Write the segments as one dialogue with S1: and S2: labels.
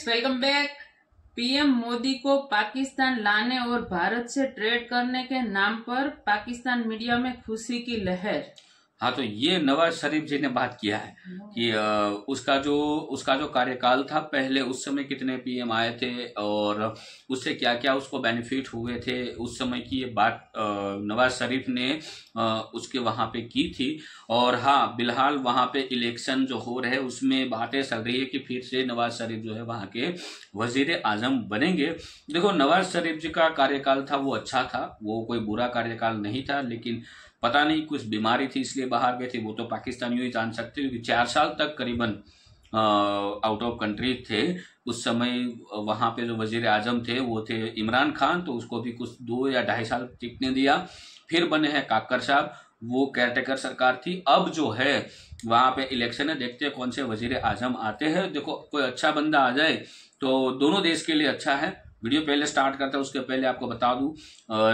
S1: Friends, welcome back. PM Modi को पाकिस्तान लाने और भारत से ट्रेड करने के नाम पर पाकिस्तान मीडिया में खुशी की लहर।
S2: हाँ, तो ये नवाज शरीफ जी ने बात किया है कि उसका जो कार्यकाल था पहले, उस समय कितने पीएम आए थे और उससे क्या क्या उसको बेनिफिट हुए थे, उस समय की ये बात नवाज शरीफ ने उसके वहां पे की थी। और हाँ, बिलहाल वहां पे इलेक्शन जो हो रहे हैं उसमें बातें चल रही है कि फिर से नवाज शरीफ जो है वहां के वजीर आजम बनेंगे। देखो, नवाज शरीफ जी का कार्यकाल था वो अच्छा था, वो कोई बुरा कार्यकाल नहीं था, लेकिन पता नहीं कुछ बीमारी थी इसलिए बाहर गए थे, वो तो पाकिस्तानियों ही जान सकते हो। क्योंकि 4 साल तक करीबन आउट ऑफ कंट्री थे। उस समय वहां पे जो वजीर आजम थे वो थे इमरान खान, तो उसको भी कुछ 2 या 2.5 साल टिकने दिया। फिर बने हैं काकर साहब, वो केयरटेकर सरकार थी। अब जो है वहां पे इलेक्शन है, देखते हैं कौन से वजीर आजम आते हैं। देखो, कोई अच्छा बंदा आ जाए तो दोनों देश के लिए अच्छा है। वीडियो पहले स्टार्ट करते हैं उसके पहले आपको बता दूं,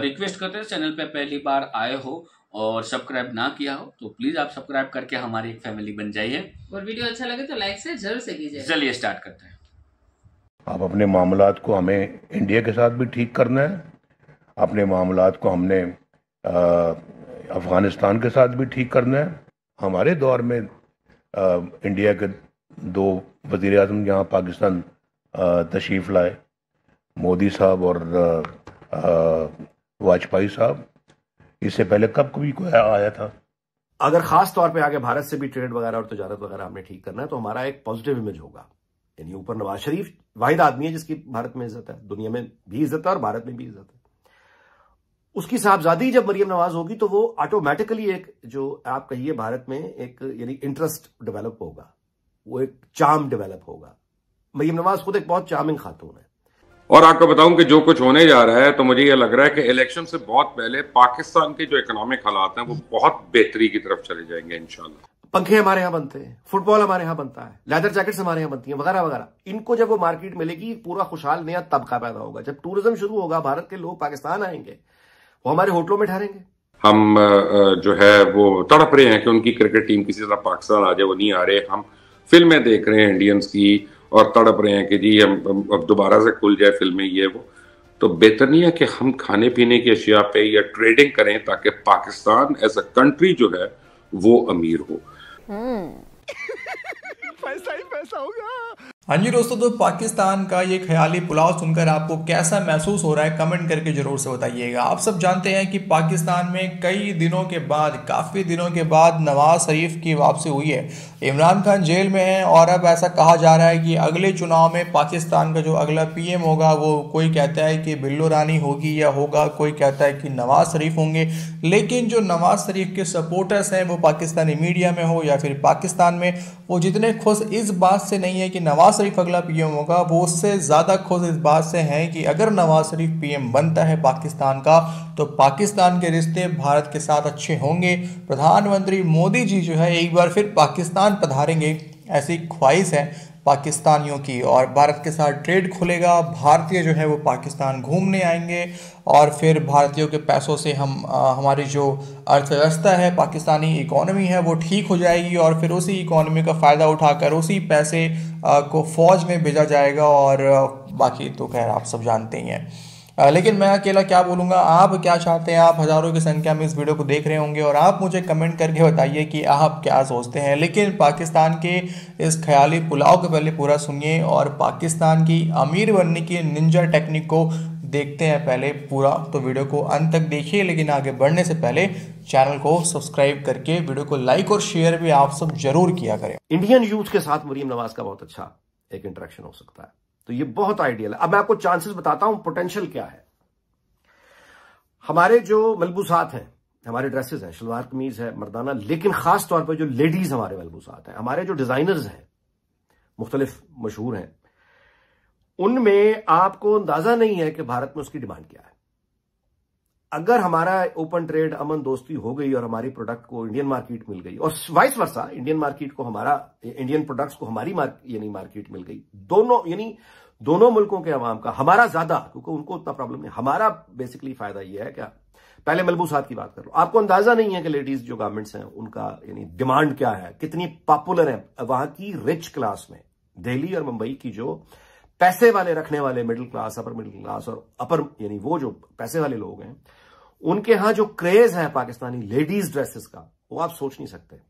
S2: रिक्वेस्ट करते हैं, चैनल पे पहली बार आए हो और सब्सक्राइब ना किया हो तो प्लीज आप सब्सक्राइब करके हमारी एक फैमिली बन जाइए, और वीडियो अच्छा लगे तो लाइक से जरूर से कीजिए। चलिए स्टार्ट करते हैं।
S3: आप अपने मामलात को हमें इंडिया के साथ भी ठीक करना है, अपने मामलात को हमने अफगानिस्तान के साथ भी ठीक करना है। हमारे दौर में इंडिया के 2 वज़ीर आज़म यहाँ पाकिस्तान तशरीफ़ लाए, मोदी साहब और वाजपेयी साहब। इससे पहले कब कोई आया था?
S4: अगर खास तौर पे आगे भारत से भी ट्रेड वगैरह और तजारत वगैरह हमने ठीक करना है तो हमारा एक पॉजिटिव इमेज होगा। यानी ऊपर नवाज शरीफ वाहिद आदमी है जिसकी भारत में इज्जत है, दुनिया में भी इज्जत है और भारत में भी इज्जत है। उसकी साहबजादी जब मरियम नवाज होगी तो वो ऑटोमेटिकली एक, जो आप कहिए भारत में एक यानी इंटरेस्ट डेवलप होगा, वो एक चार्म डेवलप होगा। मरियम नवाज खुद एक बहुत चार्मिंग खातून है।
S5: और आपको बताऊं कि जो कुछ होने जा रहा है तो मुझे ये लग रहा है कि इलेक्शन से बहुत पहले पाकिस्तान के जो इकोनॉमिक हालात हैं वो बहुत बेहतरी की तरफ चले जाएंगे इंशाल्लाह।
S4: पंखे हमारे यहाँ बनते हैं, फुटबॉल हमारे यहाँ बनता है, लेदर जैकेट्स हमारे यहाँ बनती हैं, वगैरह वगैरह। इनको जब वो मार्केट मिलेगी, पूरा खुशहाल नया तबका पैदा होगा। जब टूरिज्म शुरू होगा, भारत के लोग पाकिस्तान आएंगे, वो हमारे होटलों में ठहरेंगे। हम जो है वो तड़प रहे हैं कि उनकी क्रिकेट टीम किसी तरह पाकिस्तान आ जाए, वो नहीं आ रहे। हम फिल्में देख रहे हैं इंडियंस की और तड़प रहे हैं कि जी हम अब दोबारा से खुल जाए फिल्में, ये वो। तो बेहतर नहीं है कि हम खाने पीने की अशिया पे या ट्रेडिंग करें ताकि पाकिस्तान एज अ कंट्री जो है वो अमीर हो।
S6: पैसा ही पैसा होगा।
S7: हाँ जी दोस्तों, तो पाकिस्तान का ये ख्याली पुलाव सुनकर आपको कैसा महसूस हो रहा है, कमेंट करके जरूर से बताइएगा। आप सब जानते हैं कि पाकिस्तान में कई दिनों के बाद, काफ़ी दिनों के बाद नवाज शरीफ की वापसी हुई है। इमरान खान जेल में है और अब ऐसा कहा जा रहा है कि अगले चुनाव में पाकिस्तान का जो अगला पीएम होगा वो कोई कहता है कि बिल्लो रानी होगी या होगा, कोई कहता है कि नवाज शरीफ होंगे। लेकिन जो नवाज शरीफ के सपोर्टर्स हैं वो पाकिस्तानी मीडिया में हो या फिर पाकिस्तान में, वो जितने खुश इस बात से नहीं है कि नवाज शरीफ अगला पीएम होगा, वो उससे ज़्यादा खुश इस बात से हैं कि अगर नवाज शरीफ पीएम बनता है पाकिस्तान का तो पाकिस्तान के रिश्ते भारत के साथ अच्छे होंगे। प्रधानमंत्री मोदी जी जो है एक बार फिर पाकिस्तान पधारेंगे, ऐसी ख्वाहिश है पाकिस्तानियों की, और भारत के साथ ट्रेड खुलेगा। भारतीय जो है वो पाकिस्तान घूमने आएंगे और फिर भारतीयों के पैसों से हमारी जो अर्थव्यवस्था है, पाकिस्तानी इकोनॉमी है, वो ठीक हो जाएगी और फिर उसी इकोनॉमी का फ़ायदा उठाकर उसी पैसे को फ़ौज में भेजा जाएगा। और बाकी तो खैर आप सब जानते ही हैं। लेकिन मैं अकेला क्या बोलूँगा, आप क्या चाहते हैं? आप हज़ारों की संख्या में इस वीडियो को देख रहे होंगे और आप मुझे कमेंट करके बताइए कि आप क्या सोचते हैं। लेकिन पाकिस्तान के इस ख्याली पुलाव को पहले पूरा सुनिए और पाकिस्तान की अमीर बनने की निंजा टेक्निक को देखते हैं पहले पूरा। तो वीडियो को अंत तक देखिए, लेकिन आगे बढ़ने से पहले चैनल को सब्सक्राइब करके वीडियो को लाइक और शेयर भी आप सब जरूर किया करें।
S4: इंडियन यूथ के साथ मरियम नवाज का बहुत अच्छा एक इंटरेक्शन हो सकता है, तो ये बहुत आइडियल है। अब मैं आपको चांसेस बताता हूं, पोटेंशियल क्या है। हमारे जो मलबूसात हैं, हमारे ड्रेसेस हैं, शलवार कमीज है मर्दाना, लेकिन खास तौर पर जो लेडीज हमारे मलबूसात हैं, हमारे जो डिजाइनर्स हैं मुख्तलिफ मशहूर हैं, उनमें आपको अंदाजा नहीं है कि भारत में उसकी डिमांड क्या है। अगर हमारा ओपन ट्रेड, अमन दोस्ती हो गई और हमारी प्रोडक्ट को इंडियन मार्केट मिल गई और वाइस वर्सा, इंडियन मार्केट को हमारा, इंडियन प्रोडक्ट्स को हमारी मार्केट मिल गई, दोनों मुल्कों के अवाम का, हमारा ज्यादा, क्योंकि उनको उतना प्रॉब्लम नहीं, हमारा बेसिकली फायदा यह है। क्या पहले मलबूसात की बात कर लो, आपको अंदाजा नहीं है कि लेडीज जो गारमेंट्स हैं उनका यानी डिमांड क्या है, कितनी पॉपुलर है वहां की रिच क्लास में। दिल्ली और मुंबई की जो पैसे वाले रखने वाले middle class, upper middle class और अपर यानी वो जो पैसे वाले लोग हैं, उनके यहां जो क्रेज है पाकिस्तानी लेडीज ड्रेसेस का, वो आप सोच नहीं सकते।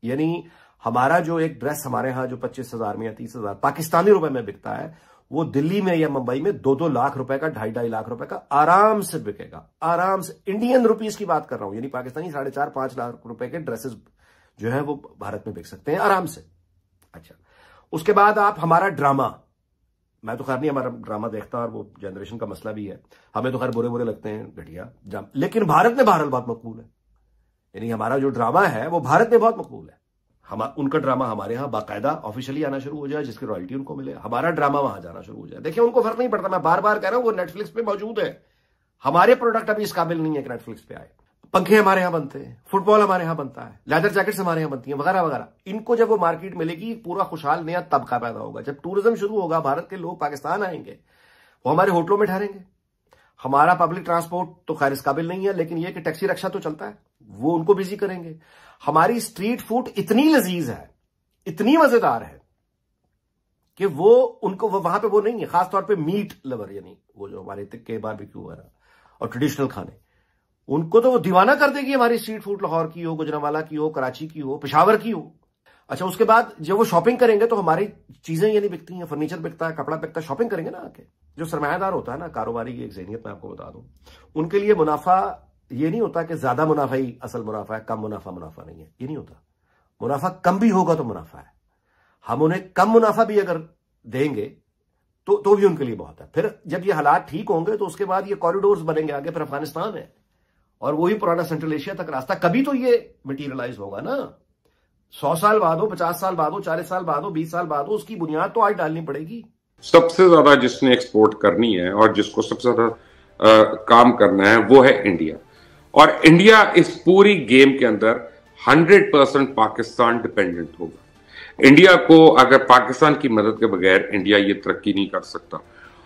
S4: यानी हमारा जो एक ड्रेस हमारे यहां जो 25,000 में या 30,000 पाकिस्तानी रुपए में बिकता है, वो दिल्ली में या मुंबई में 2-2 लाख रुपए का, 2.5 लाख रुपए का आराम से बिकेगा, आराम से। इंडियन रुपीस की बात कर रहा हूं, यानी पाकिस्तानी 4.5-5 लाख रुपए के ड्रेसेस जो है वो भारत में बिक सकते हैं आराम से। अच्छा, उसके बाद आप हमारा ड्रामा, मैं तो खैर नहीं हमारा ड्रामा देखता, और वो जनरेशन का मसला भी है, हमें तो खैर बुरे बुरे लगते हैं, घटिया, लेकिन भारत में बहरहाल बहुत मकबूल है। यानी हमारा जो ड्रामा है वो भारत में बहुत मकबूल है। उनका ड्रामा हमारे यहाँ बाकायदा ऑफिशियली आना शुरू हो जाए, जिसकी रॉयल्टी उनको मिले, हमारा ड्रामा वहां जाना शुरू हो जाए। देखिए, उनको फर्क नहीं पड़ता, मैं बार बार कह रहा हूं, वो नेटफ्लिक्स पे मौजूद है। हमारे प्रोडक्ट अभी इस काबिल नहीं है कि नेटफ्लिक्स पे आए। पंखे हमारे यहां बनते हैं, फुटबॉल हमारे यहां बनता है, लेदर जैकेट्स हमारे यहां बनती हैं, वगैरह वगैरह। इनको जब वो मार्केट मिलेगी, पूरा खुशहाल नया तबका पैदा होगा। जब टूरिज्म शुरू होगा, भारत के लोग पाकिस्तान आएंगे, वो हमारे होटलों में ठहरेंगे। हमारा पब्लिक ट्रांसपोर्ट तो खैर इस काबिल नहीं है, लेकिन यह कि टैक्सी रिक्शा तो चलता है, वो उनको बिजी करेंगे। हमारी स्ट्रीट फूड इतनी लजीज है, इतनी मजेदार है कि वो उनको वहां पे वो नहीं है, खासतौर पे मीट लवर, यानी वो जो हमारे तिक्के, बारबेक्यू वगैरह और ट्रेडिशनल खाने, उनको तो वो दीवाना कर देगी हमारी स्ट्रीट फूड। लाहौर की हो, गुजरांवाला की हो, कराची की हो, पेशावर की हो। अच्छा, उसके बाद जब वो शॉपिंग करेंगे तो हमारी चीजें यानी बिकती हैं, फर्नीचर बिकता है, कपड़ा बिकता है, शॉपिंग करेंगे ना आके। जो सरमायादार होता है ना, कारोबारी की एक ज़हनियत मैं आपको बता दूं, उनके लिए मुनाफा ये नहीं होता कि ज्यादा मुनाफा ही असल मुनाफा है, कम मुनाफा मुनाफा नहीं है, ये नहीं होता। मुनाफा कम भी होगा तो मुनाफा है। हम उन्हें कम मुनाफा भी अगर देंगे तो भी उनके लिए बहुत है। फिर जब ये हालात ठीक होंगे तो उसके बाद ये कॉरिडोर्स बनेंगे आगे, फिर अफगानिस्तान है और वही पुराना सेंट्रल एशिया तक रास्ता, कभी तो ये मटीरियलाइज होगा ना। 100 साल बाद हो, 50 साल बाद हो, 40 साल बाद हो, 20 साल बाद हो, उसकी बुनियाद तो आज डालनी पड़ेगी।
S5: सबसे ज्यादा जिसने एक्सपोर्ट करनी है और जिसको सबसे ज्यादा काम करना है वो है इंडिया। और इंडिया इस पूरी गेम के अंदर 100% पाकिस्तान डिपेंडेंट होगा। इंडिया को अगर पाकिस्तान की मदद के बगैर इंडिया ये तरक्की नहीं कर सकता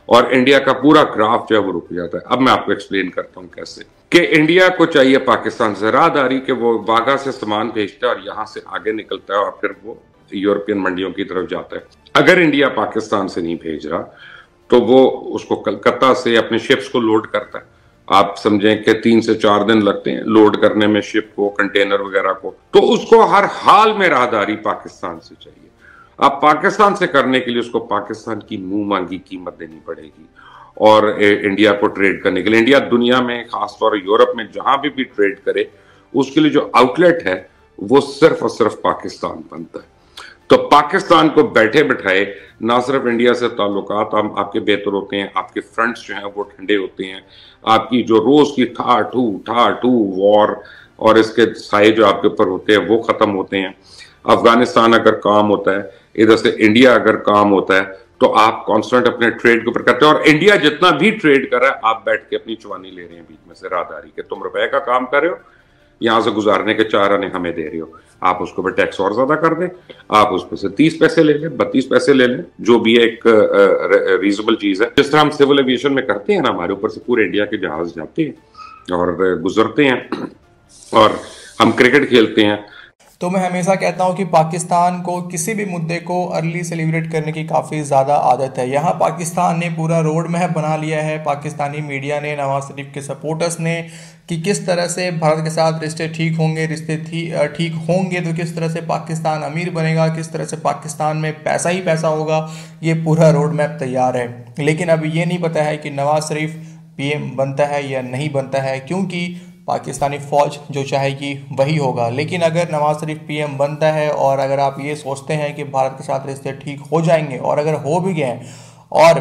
S5: और इंडिया का पूरा ग्राफ जो है वो रुक जाता है। अब मैं आपको एक्सप्लेन करता हूं कैसे। कि इंडिया को चाहिए पाकिस्तान से राहदारी, कि वो वाघा से सामान भेजता है और यहां से आगे निकलता है और फिर वो यूरोपियन मंडियों की तरफ जाता है। अगर इंडिया पाकिस्तान से नहीं भेज रहा तो वो उसको कलकत्ता से अपने शिप्स को लोड करता है। आप समझें कि 3 से 4 दिन लगते हैं लोड करने में शिप को, कंटेनर वगैरह को, तो उसको हर हाल में राहदारी पाकिस्तान से चाहिए। अब पाकिस्तान से करने के लिए उसको पाकिस्तान की मुंह मांगी कीमत देनी पड़ेगी। और इंडिया को ट्रेड करने के लिए, इंडिया दुनिया में खासतौर यूरोप में जहां भी ट्रेड करे, उसके लिए जो आउटलेट है वो सिर्फ और सिर्फ पाकिस्तान बनता है। तो पाकिस्तान को बैठे बिठाए ना सिर्फ इंडिया से ताल्लुकात आपके बेहतर होते हैं, आपके फ्रंट्स जो हैं वो ठंडे होते हैं, आपकी जो रोज की ठाठू वॉर और इसके साए जो आपके ऊपर होते हैं वो खत्म होते हैं। अफगानिस्तान अगर काम होता है, इधर से इंडिया अगर काम होता है, तो आप कांस्टेंट अपने ट्रेड के ऊपर करते हैं। और इंडिया जितना भी ट्रेड कर रहा है, आप बैठ के अपनी चुवानी ले रहे हैं बीच में से राहदारी के। तुम रुपए का काम कर रहे हो, यहां से गुजारने के 4 आने हमें दे रहे हो, आप उसको पर टैक्स और ज्यादा कर दें, आप उस पर से 30 पैसे ले लें, 32 पैसे ले लें, जो भी एक रीजनेबल चीज है। जिस तरह हम सिविल एविएशन में करते हैं ना, हमारे ऊपर से पूरे इंडिया के जहाज जाते हैं और गुजरते हैं, और हम क्रिकेट खेलते हैं।
S7: तो मैं हमेशा कहता हूं कि पाकिस्तान को किसी भी मुद्दे को अर्ली सेलिब्रेट करने की काफ़ी ज़्यादा आदत है। यहाँ पाकिस्तान ने पूरा रोड मैप बना लिया है, पाकिस्तानी मीडिया ने, नवाज शरीफ के सपोर्टर्स ने, कि किस तरह से भारत के साथ रिश्ते ठीक होंगे, ठीक होंगे तो किस तरह से पाकिस्तान अमीर बनेगा, किस तरह से पाकिस्तान में पैसा ही पैसा होगा, ये पूरा रोड मैप तैयार है। लेकिन अभी ये नहीं पता है कि नवाज शरीफ PM बनता है या नहीं बनता है, क्योंकि पाकिस्तानी फ़ौज जो चाहेगी वही होगा। लेकिन अगर नवाज शरीफ PM बनता है और अगर आप ये सोचते हैं कि भारत के साथ रिश्ते ठीक हो जाएंगे, और अगर हो भी गए और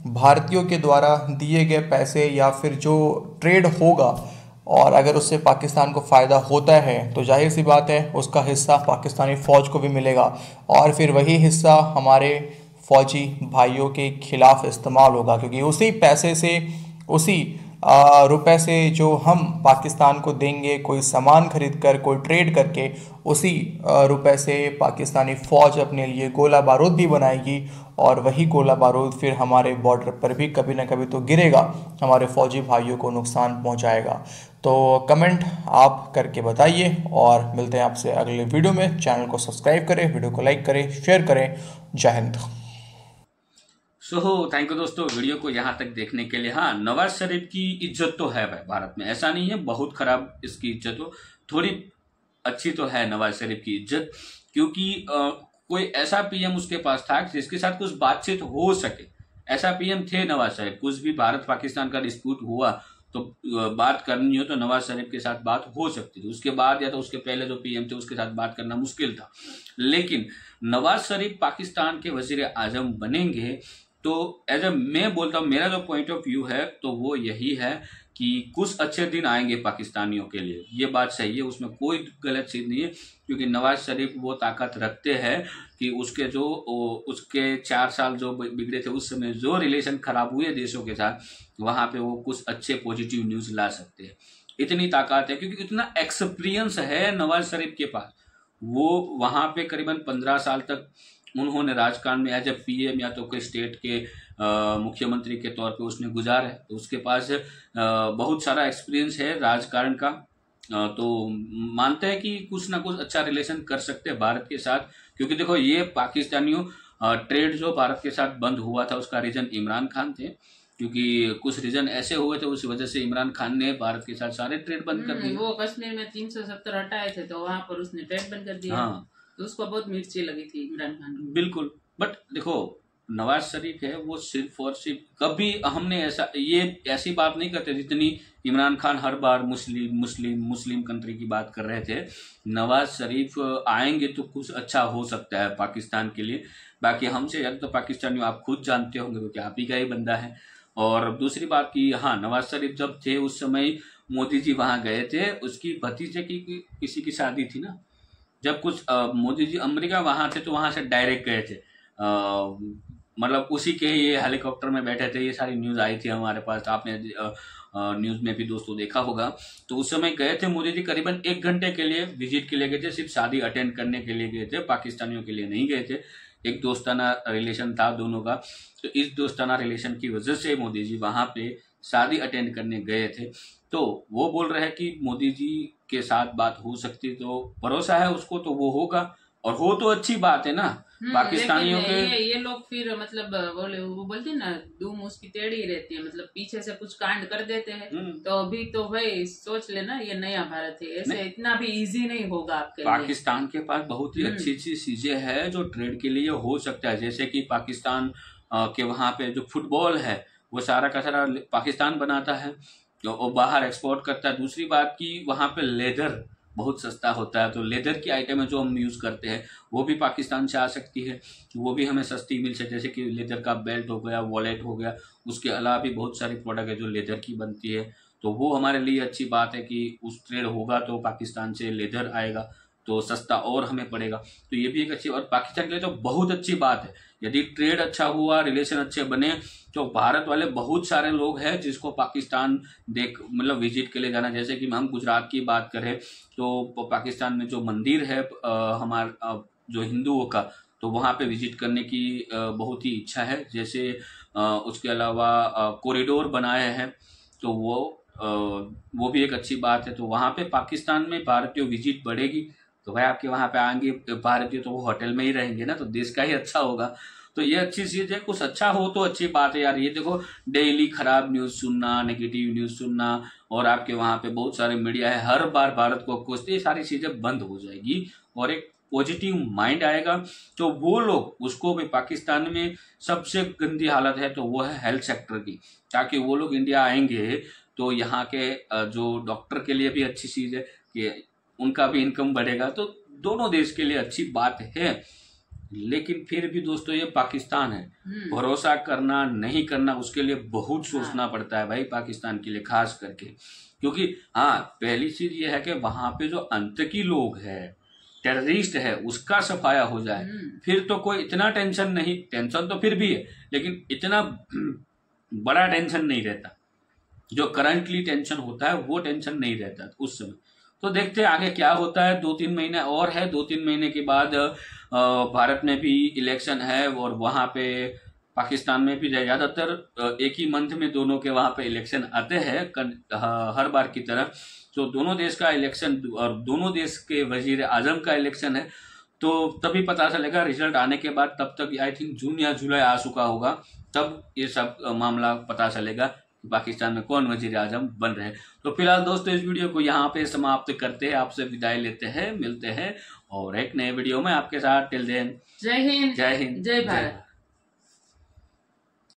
S7: भारतीयों के द्वारा दिए गए पैसे या फिर जो ट्रेड होगा और अगर उससे पाकिस्तान को फ़ायदा होता है, तो जाहिर सी बात है उसका हिस्सा पाकिस्तानी फ़ौज को भी मिलेगा और फिर वही हिस्सा हमारे फ़ौजी भाइयों के खिलाफ इस्तेमाल होगा, क्योंकि उसी पैसे से, उसी रुपए से जो हम पाकिस्तान को देंगे कोई सामान खरीद कर, कोई ट्रेड करके, उसी रुपए से पाकिस्तानी फ़ौज अपने लिए गोला बारूद भी बनाएगी और वही गोला बारूद फिर हमारे बॉर्डर पर भी कभी ना कभी तो गिरेगा, हमारे फ़ौजी भाइयों को नुकसान पहुंचाएगा। तो कमेंट आप करके बताइए और मिलते हैं आपसे अगले वीडियो में। चैनल को सब्सक्राइब करें, वीडियो को लाइक करें, शेयर करें। जय हिंद।
S2: सो थैंक यू दोस्तों वीडियो को यहाँ तक देखने के लिए। हाँ, नवाज शरीफ की इज्जत तो है भाई भारत में, ऐसा नहीं है बहुत खराब इसकी इज्जत हो, थोड़ी अच्छी तो है नवाज शरीफ की इज्जत, क्योंकि कोई ऐसा पीएम उसके पास था जिसके साथ कुछ बातचीत हो सके। ऐसा पीएम थे नवाज शरीफ। कुछ भी भारत पाकिस्तान का डिस्प्यूट हुआ तो बात करनी हो तो नवाज शरीफ के साथ बात हो सकती थी। उसके बाद या तो उसके पहले जो पीएम थे उसके साथ बात करना मुश्किल था। लेकिन नवाज शरीफ पाकिस्तान के वजीर आजम बनेंगे तो एज ए मैं बोलता हूँ, मेरा जो पॉइंट ऑफ व्यू है तो वो यही है कि कुछ अच्छे दिन आएंगे पाकिस्तानियों के लिए। ये बात सही है, उसमें कोई गलत चीज नहीं है, क्योंकि नवाज शरीफ वो ताकत रखते हैं कि उसके 4 साल जो बिगड़े थे उस समय जो रिलेशन खराब हुए देशों के साथ, वहां पे वो कुछ अच्छे पॉजिटिव न्यूज ला सकते हैं। इतनी ताकत है क्योंकि इतना एक्सपीरियंस है नवाज शरीफ के पास। वो वहां पे करीबन 15 साल तक उन्होंने राजकारण में एज ए पीएम या तो कोई स्टेट के मुख्यमंत्री के तौर पे उसने गुजारा है, तो उसके पास बहुत सारा एक्सपीरियंस है राजकारण का। तो मानते हैं कि कुछ ना कुछ अच्छा रिलेशन कर सकते हैं भारत के साथ, क्योंकि देखो ये पाकिस्तानियों ट्रेड जो भारत के साथ बंद हुआ था उसका रीजन इमरान खान थे, क्योंकि कुछ रीजन ऐसे हुए थे उस वजह से इमरान खान ने भारत के साथ सारे ट्रेड बंद कर दिए।
S1: वो कश्मीर में 370 हटाए थे तो वहां पर उसने ट्रेड बंद कर दिया।
S2: हाँ,
S1: तो उसको बहुत मिर्ची लगी थी इमरान खान को।
S2: बिल्कुल। बट देखो नवाज शरीफ है वो सिर्फ और सिर्फ, कभी हमने ऐसी बात नहीं करते जितनी इमरान खान हर बार मुस्लिम कंट्री की बात कर रहे थे। नवाज शरीफ आएंगे तो कुछ अच्छा हो सकता है पाकिस्तान के लिए। बाकी हमसे ज्यादा तो पाकिस्तानी आप खुद जानते होंगे क्योंकि आप ही का ही बंदा है। और दूसरी बात की, हाँ, नवाज शरीफ जब थे उस समय मोदी जी वहां गए थे, उसकी भतीजे की किसी की शादी थी ना, जब कुछ मोदी जी अमेरिका वहां थे तो वहां से डायरेक्ट गए थे, मतलब उसी के ये हेलीकॉप्टर में बैठे थे। ये सारी न्यूज आई थी हमारे पास, आपने न्यूज में भी दोस्तों देखा होगा। तो उस समय गए थे मोदी जी, करीबन 1 घंटे के लिए विजिट के लिए गए थे, सिर्फ शादी अटेंड करने के लिए गए थे, पाकिस्तानियों के लिए नहीं गए थे। एक दोस्ताना रिलेशन था दोनों का, तो इस दोस्ताना रिलेशन की वजह से मोदी जी वहां पे शादी अटेंड करने गए थे। तो वो बोल रहे हैं कि मोदी जी के साथ बात हो सकती, तो भरोसा है उसको तो वो होगा, और हो तो अच्छी बात है ना। पाकिस्तानियों के
S1: ये लोग फिर मतलब वो बोलते हैं ना, धूम उसकी टेढ़ी रहती है, मतलब पीछे से कुछ कांड कर देते हैं। तो अभी तो भाई सोच लेना ये नया भारत है, ऐसे इतना भी इजी नहीं होगा आपके लिए।
S2: पाकिस्तान के पास बहुत ही अच्छी अच्छी चीजें हैं जो ट्रेड के लिए हो सकता है, जैसे कि पाकिस्तान के वहां पे जो फुटबॉल है वो सारा का सारा पाकिस्तान बनाता है और बाहर एक्सपोर्ट करता है। दूसरी बात की वहां पे लेदर बहुत सस्ता होता है, तो लेदर की आइटमें जो हम यूज करते हैं वो भी पाकिस्तान से आ सकती है, वो भी हमें सस्ती मिल सकती है। जैसे कि लेदर का बेल्ट हो गया, वॉलेट हो गया, उसके अलावा भी बहुत सारी प्रोडक्ट है जो लेदर की बनती है। तो वो हमारे लिए अच्छी बात है कि उस ट्रेड होगा तो पाकिस्तान से लेदर आएगा तो सस्ता और हमें पड़ेगा। तो ये भी एक अच्छी, और पाकिस्तान के लिए तो बहुत अच्छी बात है। यदि ट्रेड अच्छा हुआ, रिलेशन अच्छे बने, तो भारत वाले बहुत सारे लोग हैं जिसको पाकिस्तान मतलब विजिट के लिए जाना। जैसे कि हम गुजरात की बात करें तो पाकिस्तान में जो मंदिर है हमारा जो हिंदुओं का, तो वहां पे विजिट करने की बहुत ही इच्छा है। जैसे उसके अलावा कॉरिडोर बनाए हैं तो वो भी एक अच्छी बात है। तो वहां पे पाकिस्तान में भारतीय विजिट बढ़ेगी तो भाई आपके वहां पे आएंगे भारतीय तो वो होटल में ही रहेंगे ना, तो देश का ही अच्छा होगा। तो ये अच्छी चीज है, कुछ अच्छा हो तो अच्छी बात है यार। ये देखो डेली खराब न्यूज सुनना, नेगेटिव न्यूज सुनना, और आपके वहां पे बहुत सारे मीडिया है हर बार भारत को कोसते, ये सारी चीजें बंद हो जाएगी और एक पॉजिटिव माइंड आएगा। तो वो लोग उसको भी, पाकिस्तान में सबसे गंदी हालत है तो वो है हेल्थ सेक्टर की, ताकि वो लोग इंडिया आएंगे तो यहाँ के जो डॉक्टर के लिए भी अच्छी चीज है कि उनका भी इनकम बढ़ेगा, तो दोनों देश के लिए अच्छी बात है। लेकिन फिर भी दोस्तों ये पाकिस्तान है, भरोसा करना नहीं करना उसके लिए बहुत सोचना पड़ता है भाई पाकिस्तान के लिए खास करके। क्योंकि हाँ, पहली चीज ये है कि वहां पे जो आतंकी लोग है, टेररिस्ट है, उसका सफाया हो जाए फिर तो कोई इतना टेंशन नहीं। टेंशन तो फिर भी है लेकिन इतना बड़ा टेंशन नहीं रहता। जो करंटली टेंशन होता है वो टेंशन नहीं रहता उस समय। तो देखते हैं आगे क्या होता है। 2-3 महीने और है, 2-3 महीने के बाद भारत में भी इलेक्शन है और वहां पे पाकिस्तान में भी ज्यादातर एक ही मंथ में दोनों के वहां पे इलेक्शन आते हैं हर बार की तरह। तो दोनों देश का इलेक्शन और दोनों देश के वजीर आजम का इलेक्शन है। तो तभी पता चलेगा रिजल्ट आने के बाद। तब तक आई थिंक जून या जुलाई आ चुका होगा, तब ये सब मामला पता चलेगा पाकिस्तान में कौन वजीर आजम बन रहे। तो फिलहाल दोस्तों इस वीडियो को यहाँ पे समाप्त करते हैं, आपसे विदाई लेते हैं, मिलते हैं और एक नए वीडियो में आपके साथ। टिल देन
S1: जय हिंद,
S2: जय हिंद,
S1: जय भारत।